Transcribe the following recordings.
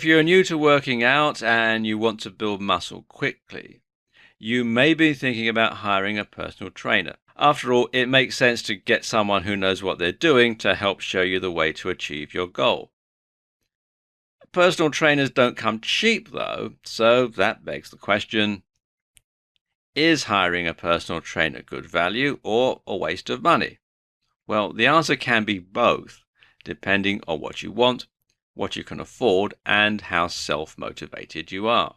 you're new to working out and you want to build muscle quickly, you may be thinking about hiring a personal trainer. After all, it makes sense to get someone who knows what they're doing to help show you the way to achieve your goal. Personal trainers don't come cheap, though, so that begs the question, is hiring a personal trainer good value or a waste of money? Well, the answer can be both, depending on what you want, what you can afford, and how self-motivated you are.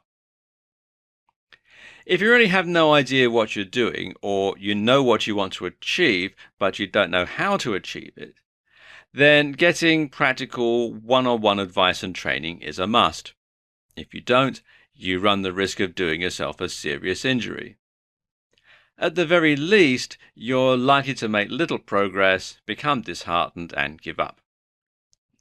If you really have no idea what you're doing, or you know what you want to achieve, but you don't know how to achieve it, then getting practical one-on-one advice and training is a must. If you don't, you run the risk of doing yourself a serious injury. At the very least, you're likely to make little progress, become disheartened, and give up.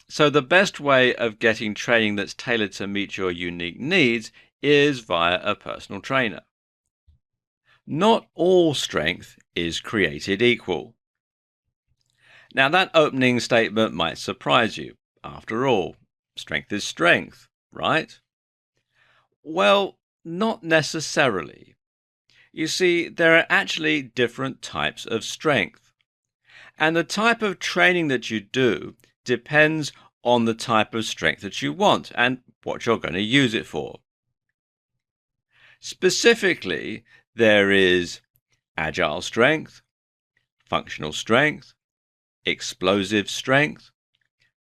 So the best way of getting training that's tailored to meet your unique needs is via a personal trainer. Not all strength is created equal. Now, that opening statement might surprise you. After all, strength is strength, right? Well, not necessarily. You see, there are actually different types of strength. And the type of training that you do depends on the type of strength that you want and what you're going to use it for. Specifically, there is agile strength, functional strength, explosive strength,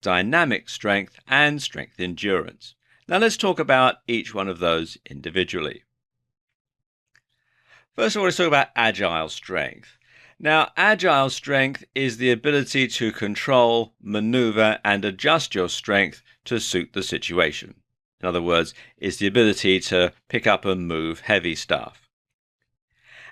dynamic strength, and strength endurance. Now let's talk about each one of those individually. First of all, let's talk about agile strength. Now, agile strength is the ability to control, maneuver, and adjust your strength to suit the situation. In other words, it's the ability to pick up and move heavy stuff.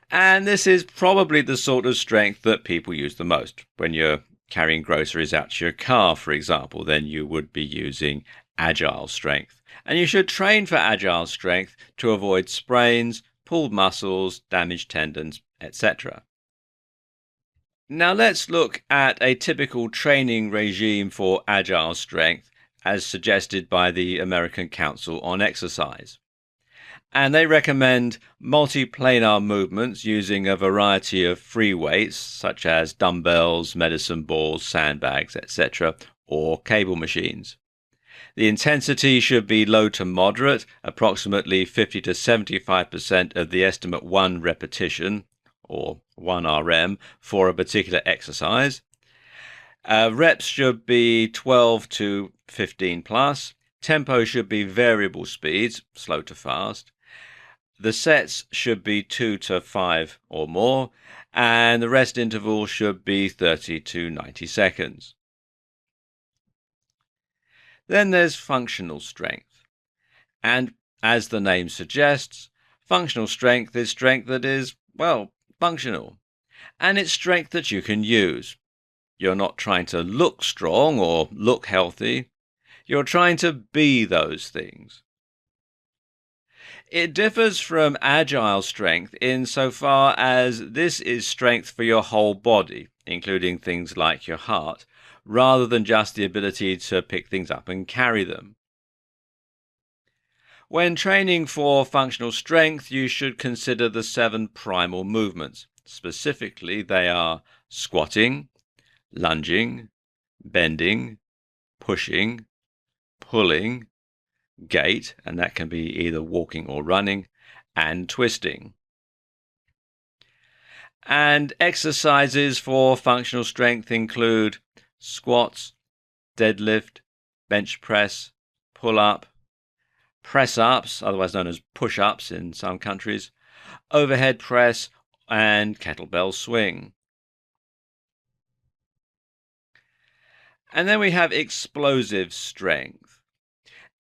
And this is probably the sort of strength that people use the most. When you're carrying groceries out to your car, for example, then you would be using agile strength. And you should train for agile strength to avoid sprains, pulled muscles, damaged tendons, etc. Now let's look at a typical training regime for agile strength as suggested by the American Council on Exercise. And they recommend multiplanar movements using a variety of free weights such as dumbbells, medicine balls, sandbags, etc., or cable machines. The intensity should be low to moderate, approximately 50 to 75% of the estimate 1 repetition, or 1 RM, for a particular exercise. Reps should be 12 to 15 plus. Tempo should be variable speeds, slow to fast. The sets should be 2 to 5 or more, and the rest interval should be 30 to 90 seconds. Then there's functional strength. And as the name suggests, functional strength is strength that is, well, functional. And it's strength that you can use. You're not trying to look strong or look healthy. You're trying to be those things. It differs from agile strength insofar as this is strength for your whole body, including things like your heart, rather than just the ability to pick things up and carry them. When training for functional strength, you should consider the 7 primal movements. Specifically, they are squatting, lunging, bending, pushing, pulling, gait, and that can be either walking or running, and twisting. And exercises for functional strength include squats, deadlift, bench press, pull-up, press-ups, otherwise known as push-ups in some countries, overhead press, and kettlebell swing. And then we have explosive strength.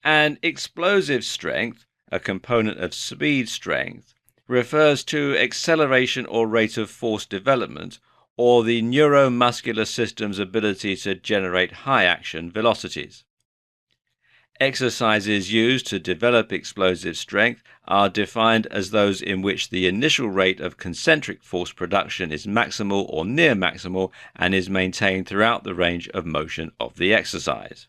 And explosive strength, a component of speed strength, refers to acceleration or rate of force development, or the neuromuscular system's ability to generate high-action velocities. Exercises used to develop explosive strength are defined as those in which the initial rate of concentric force production is maximal or near maximal and is maintained throughout the range of motion of the exercise.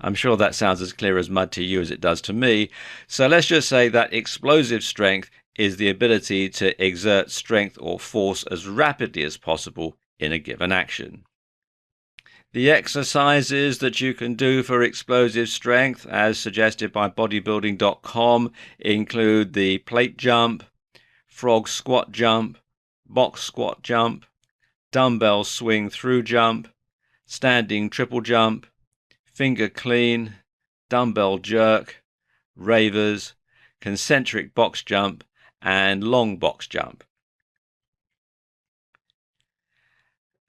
I'm sure that sounds as clear as mud to you as it does to me. So let's just say that explosive strength is the ability to exert strength or force as rapidly as possible in a given action. The exercises that you can do for explosive strength, as suggested by bodybuilding.com, include the plate jump, frog squat jump, box squat jump, dumbbell swing through jump, standing triple jump, finger clean, dumbbell jerk, ravers, concentric box jump, and long box jump.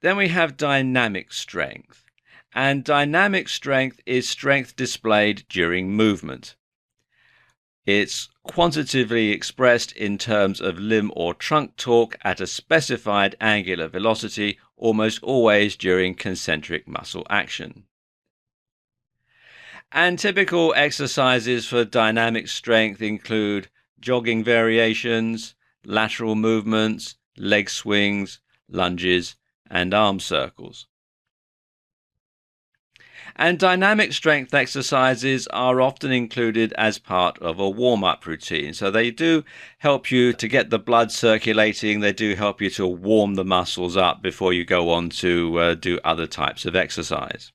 Then we have dynamic strength. And dynamic strength is strength displayed during movement. It's quantitatively expressed in terms of limb or trunk torque at a specified angular velocity, almost always during concentric muscle action. And typical exercises for dynamic strength include jogging variations, lateral movements, leg swings, lunges, and arm circles. And dynamic strength exercises are often included as part of a warm-up routine. So they do help you to get the blood circulating. They do help you to warm the muscles up before you go on to do other types of exercise.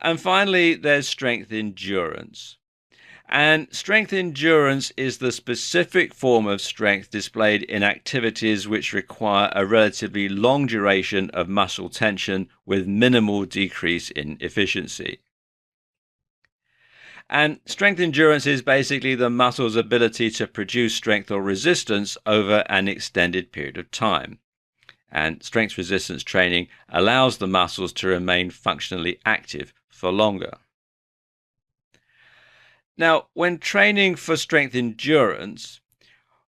And finally, there's strength endurance. And strength endurance is the specific form of strength displayed in activities which require a relatively long duration of muscle tension with minimal decrease in efficiency. And strength endurance is basically the muscle's ability to produce strength or resistance over an extended period of time. And strength resistance training allows the muscles to remain functionally active for longer. Now, when training for strength endurance,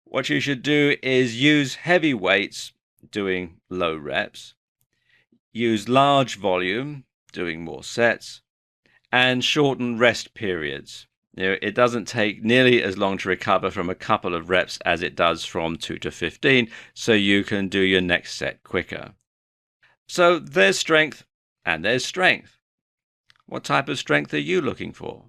what you should do is use heavy weights, doing low reps, use large volume, doing more sets, and shorten rest periods. It doesn't take nearly as long to recover from a couple of reps as it does from 2 to 15, so you can do your next set quicker. So there's strength and there's strength. What type of strength are you looking for?